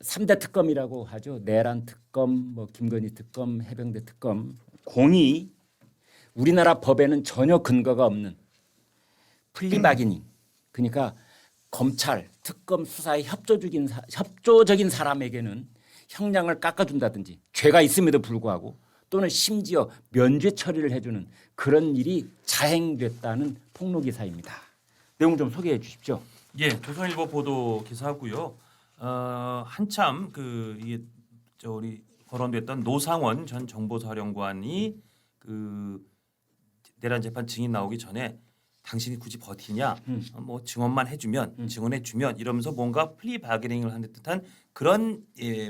3대 특검이라고 하죠. 내란 특검, 뭐 김건희 특검, 해병대 특검. 공이 우리나라 법에는 전혀 근거가 없는 플리바기닝. 그러니까 검찰, 특검 수사에 협조적인 사람에게는 형량을 깎아준다든지 죄가 있음에도 불구하고 또는 심지어 면죄 처리를 해주는 그런 일이 자행됐다는 폭로 기사입니다. 내용 좀 소개해 주십시오. 예, 조선일보 보도 기사고요. 한참 이게 우리 거론됐던 노상원 전 정보사령관이 내란 재판 증인 나오기 전에 당신이 굳이 버티냐, 뭐 증언만 해주면 증언해주면 이러면서 뭔가 플리 바게닝을 하는 듯한 그런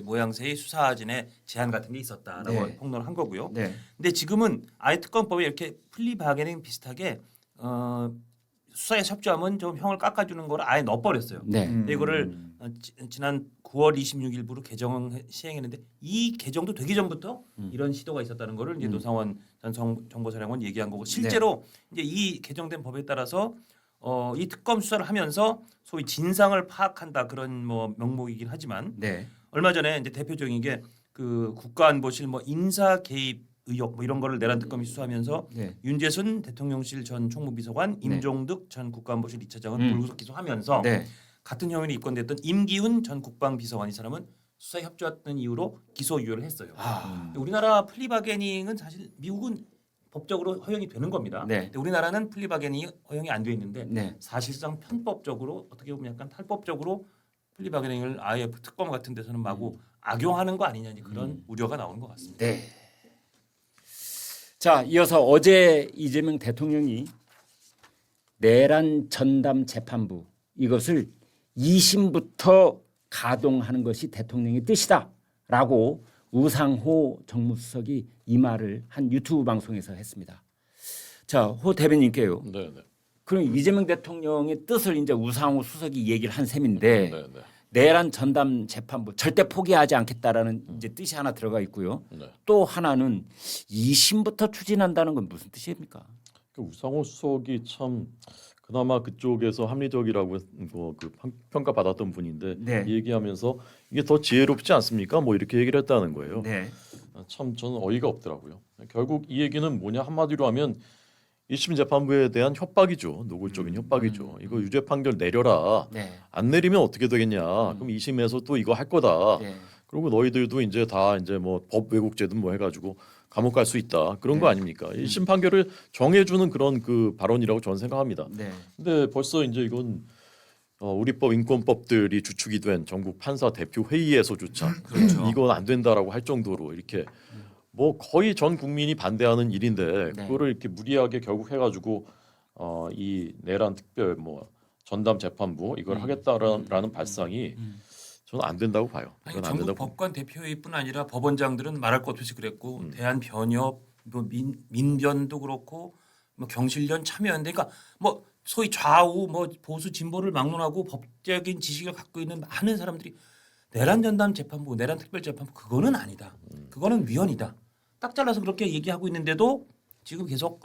모양새의 수사진의 제안 같은 게 있었다라고 네. 폭로를 한 거고요. 네. 근데 지금은 아예 특검법에 이렇게 플리 바게닝 비슷하게 수사에 협조하면 좀 형을 깎아주는 걸 아예 넣어버렸어요. 네. 근데 이거를 지난 9월 26일부로 개정 시행했는데 이 개정도 되기 전부터 이런 시도가 있었다는 거를 이제 노상원 전 정보사령관 얘기한 거고 실제로 이제 이 개정된 법에 따라서 이 특검 수사를 하면서 소위 진상을 파악한다 그런 뭐 명목이긴 하지만 네. 얼마 전에 이제 대표적인 게 국가안보실 뭐 인사 개입 의혹 뭐 이런 거를 내란 특검이 수사하면서 네. 윤재순 대통령실 전 총무비서관, 임종득 전 국가안보실 2차장은 불구속 기소하면서 네. 같은 혐의로 입건됐던 임기훈 전 국방비서관 이 사람은 수사에 협조했던 이유로 기소 유예를 했어요. 우리나라 플리바게닝은 사실 미국은 법적으로 허용이 되는 겁니다. 네. 근데 우리나라는 플리바게닝이 허용이 안 돼 있는데 네. 사실상 편법적으로 어떻게 보면 약간 탈법적으로 플리바게닝을 아예 특검 같은 데서는 마구 악용하는 거 아니냐 그런 우려가 나오는 것 같습니다. 네. 자, 이어서 어제 이재명 대통령이 내란 전담 재판부 이것을 2심부터 가동하는 것이 대통령의 뜻이다라고 우상호 정무수석이 이 말을 한 유튜브 방송에서 했습니다. 자, 호 대변인께요. 네, 네. 그럼 이재명 대통령의 뜻을 이제 우상호 수석이 얘기를 한 셈인데 네, 네. 내란 전담 재판부 절대 포기하지 않겠다라는 이제 뜻이 하나 들어가 있고요. 네. 또 하나는 2심부터 추진한다는 건 무슨 뜻입니까? 우상호 수석이 참 그나마 그쪽에서 합리적이라고 평가받았던 분인데 네. 얘기하면서 이게 더 지혜롭지 않습니까? 뭐 이렇게 얘기를 했다는 거예요. 네. 참 저는 어이가 없더라고요. 결국 이 얘기는 뭐냐 한마디로 하면 1심 재판부에 대한 협박이죠. 노골적인 협박이죠. 이거 유죄 판결 내려라. 네. 안 내리면 어떻게 되겠냐. 그럼 2심에서 또 이거 할 거다. 네. 그리고 너희들도 이제 다 이제 뭐 법 왜곡죄든 뭐 해가지고 감옥 갈 수 있다. 그런 거 아닙니까? 1심 판결을 정해주는 그런 그 발언이라고 저는 생각합니다. 네. 근데 벌써 이제 이건 우리법 인권법들이 주축이 된 전국 판사 대표 회의에서조차 그렇죠. 이건 안 된다라고 할 정도로 이렇게 뭐 거의 전 국민이 반대하는 일인데 네. 그거를 이렇게 무리하게 결국 해가지고 이 내란 특별 뭐 전담 재판부 이걸 하겠다라는 발상이 저는 안 된다고 봐요. 아니, 그건 안 전국 된다고. 법관 대표회의뿐 아니라 법원장들은 말할 것 없이 그랬고 대한변협, 뭐 민변도 그렇고 뭐 경실련 참여연대 그러니까 뭐 소위 좌우 뭐 보수 진보를 막론하고 법적인 지식을 갖고 있는 많은 사람들이 내란 전담 재판부, 내란 특별 재판부 그거는 아니다. 그거는 위헌이다. 딱 잘라서 그렇게 얘기하고 있는데도 지금 계속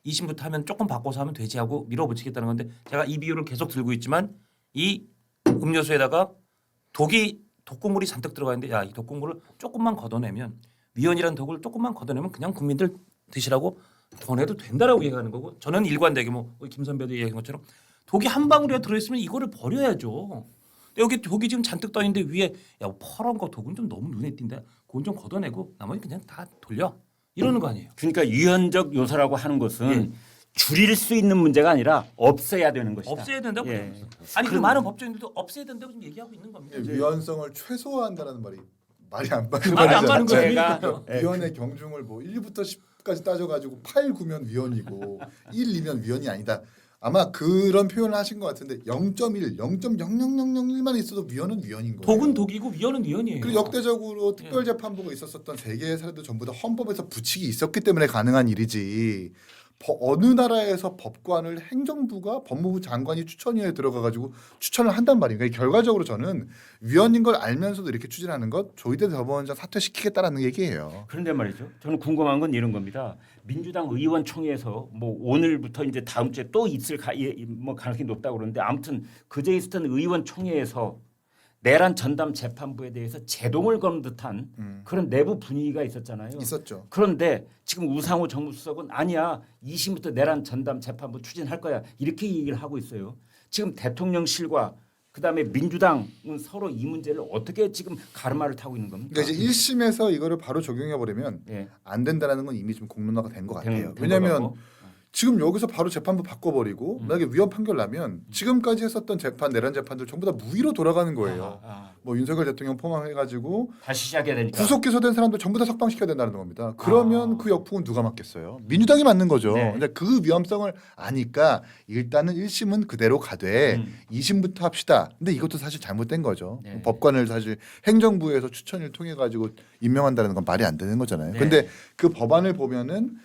2심부터 하면 조금 바꿔서 하면 되지 하고 밀어붙이겠다는 건데 제가 이 비유를 계속 들고 있지만 이 음료수에다가 독극물이 잔뜩 들어가 있는데 야, 이 독극물을 조금만 걷어내면 위헌이라는 독을 조금만 걷어내면 그냥 국민들 드시라고 더 내도 된다라고 얘기하는 거고 저는 일관되게 뭐 김 선배도 얘기한 것처럼 독이 한 방울이라도 들어있으면 이거를 버려야죠. 근데 여기 독이 지금 잔뜩 떠 있는데 위에 야 파란 거 독은 좀 너무 눈에 띈다. 그건 좀 걷어내고 나머지 그냥 다 돌려 이러는 거 아니에요. 그러니까 유연적 요소라고 하는 것은 줄일 수 있는 문제가 아니라 없애야 되는 것이다. 없애야 된다고. 예. 아니 그 많은 법조인들도 없애야 된다고 지금 얘기하고 있는 겁니다. 위헌성을 최소화한다는 말이 안 맞는 말이 안 말이잖아요. 맞는 거예요. 제가 그러니까요. 위헌의 경중을 뭐 1부터 10까지 따져가지고 8, 9면 위헌이고 1, 2면 위헌이 아니다. 아마 그런 표현을 하신 것 같은데 0.1, 0.00001만 있어도 위헌은 위헌인 거예요. 독은 독이고 위헌은 위헌이에요. 그리고 역대적으로 특별재판부가 있었었던 세 개의 사례도 전부 다 헌법에서 부칙이 있었기 때문에 가능한 일이지. 어느 나라에서 법관을 행정부가 법무부 장관이 추천위에 들어가가지고 추천을 한단 말이에요. 그러니까 결과적으로 저는 위헌인 걸 알면서도 이렇게 추진하는 것 조희대 대법원장 사퇴시키겠다라는 얘기예요. 그런데 말이죠. 저는 궁금한 건 이런 겁니다. 민주당 의원총회에서 뭐 오늘부터 이제 다음 주에 또 있을 뭐 가능성이 높다고 그러는데 아무튼 그제 있었던 의원총회에서 내란 전담 재판부에 대해서 제동을 건 듯한 그런 내부 분위기가 있었잖아요. 있었죠. 그런데 지금 우상호 정무수석은 아니야 2심부터 내란 전담 재판부 추진할 거야 이렇게 얘기를 하고 있어요. 지금 대통령실과 그다음에 민주당은 서로 이 문제를 어떻게 지금 가르마를 타고 있는 겁니까? 그러니까 이제 1심에서 이거를 바로 적용해 버리면 예. 안 된다라는 건 이미 좀 공론화가 된 것 같아요. 된 왜냐하면 거고. 지금 여기서 바로 재판부 바꿔버리고 만약에 위헌 판결 나면 지금까지 했었던 재판 내란 재판들 전부 다 무위로 돌아가는 거예요. 뭐 윤석열 대통령 포함해가지고 다시 시작해야 되니까. 구속 기소된 사람들 전부 다 석방시켜야 된다는 겁니다. 그러면 그 역풍은 누가 맞겠어요? 민주당이 맞는 거죠. 네. 근데 그 위험성을 아니까 일단은 1심은 그대로 가되 2심부터 합시다. 근데 이것도 사실 잘못된 거죠. 네. 법관을 사실 행정부에서 추천을 통해 가지고 임명한다는 건 말이 안 되는 거잖아요. 네. 근데 그 법안을 보면은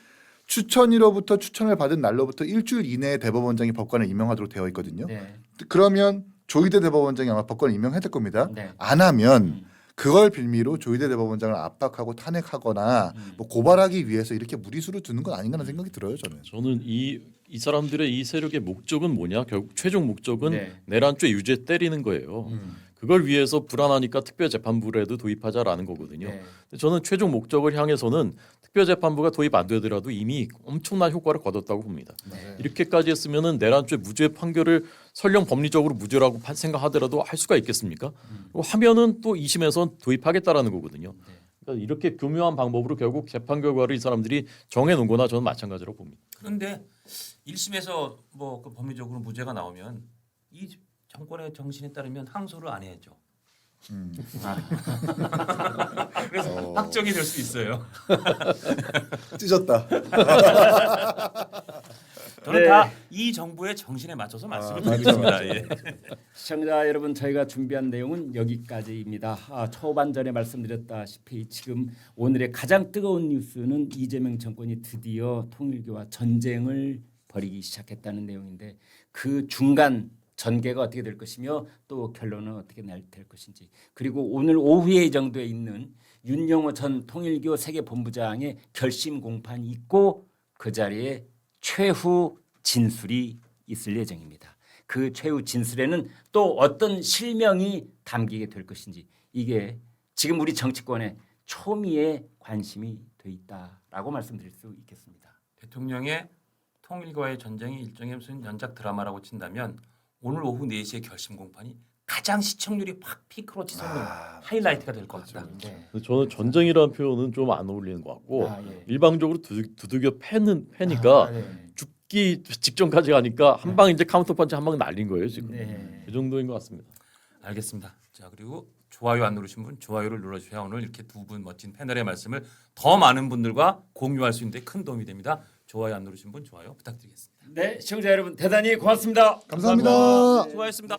추천일로부터 추천을 받은 날로부터 일주일 이내에 대법원장이 법관을 임명하도록 되어 있거든요. 네. 그러면 조희대 대법원장이 아마 법관을 임명해야 될 겁니다. 네. 안 하면 그걸 빌미로 조희대 대법원장을 압박하고 탄핵하거나 뭐 고발하기 위해서 이렇게 무리수를 두는 건 아닌가라는 생각이 들어요, 저는. 저는 이 사람들의 이 세력의 목적은 뭐냐? 결국 최종 목적은 네. 내란죄 유죄 때리는 거예요. 그걸 위해서 불안하니까 특별재판부라도 도입하자라는 거거든요. 네. 근데 저는 최종 목적을 향해서는 특별재판부가 도입 안 되더라도 이미 엄청난 효과를 거뒀다고 봅니다. 네. 이렇게까지 했으면은 내란죄 무죄 판결을 설령 법리적으로 무죄라고 생각하더라도 할 수가 있겠습니까? 그리고 하면은 또 2심에선 도입하겠다라는 거거든요. 그러니까 이렇게 교묘한 방법으로 결국 재판 결과를 이 사람들이 정해놓은 거나 저는 마찬가지라고 봅니다. 그런데 1심에서 뭐 그 법리적으로 무죄가 나오면 이 정권의 정신에 따르면 항소를 안 해야죠. 그래서 확정이 될 수 있어요. 찢었다. 저는 네. 다 이 정부의 정신에 맞춰서 말씀을 드리겠습니다. 예. 시청자 여러분 저희가 준비한 내용은 여기까지입니다. 초반전에 말씀드렸다시피 지금 오늘의 가장 뜨거운 뉴스는 이재명 정권이 드디어 통일교와 전쟁을 벌이기 시작했다는 내용인데 그 중간 전개가 어떻게 될 것이며 또 결론은 어떻게 될 것인지 그리고 오늘 오후에 정도에 있는 윤영호 전 통일교 세계본부장의 결심 공판이 있고 그 자리에 최후 진술이 있을 예정입니다. 그 최후 진술에는 또 어떤 실명이 담기게 될 것인지 이게 지금 우리 정치권의 초미의 관심이 돼 있다라고 말씀드릴 수 있겠습니다. 대통령의 통일과의 전쟁이 일종의 무슨 연작 드라마라고 친다면 오늘 오후 4시에 결심 공판이 가장 시청률이 확 피크로 치솟는 하이라이트가 될 것 같다. 네. 근데 저는 전쟁이라는 표현은 좀 안 어울리는 것 같고 예. 일방적으로 두들겨 패니까 네. 죽기 직전까지 가니까 한 방 이제 카운터 펀치 한 방 날린 거예요 지금. 네. 그 정도인 것 같습니다. 알겠습니다. 자 그리고 좋아요 안 누르신 분 좋아요를 눌러주셔야 오늘 이렇게 두 분 멋진 패널의 말씀을 더 많은 분들과 공유할 수 있는데 큰 도움이 됩니다. 좋아요 안 누르신 분 좋아요 부탁드리겠습니다. 네, 시청자 여러분 대단히 고맙습니다. 감사합니다. 수고하셨습니다.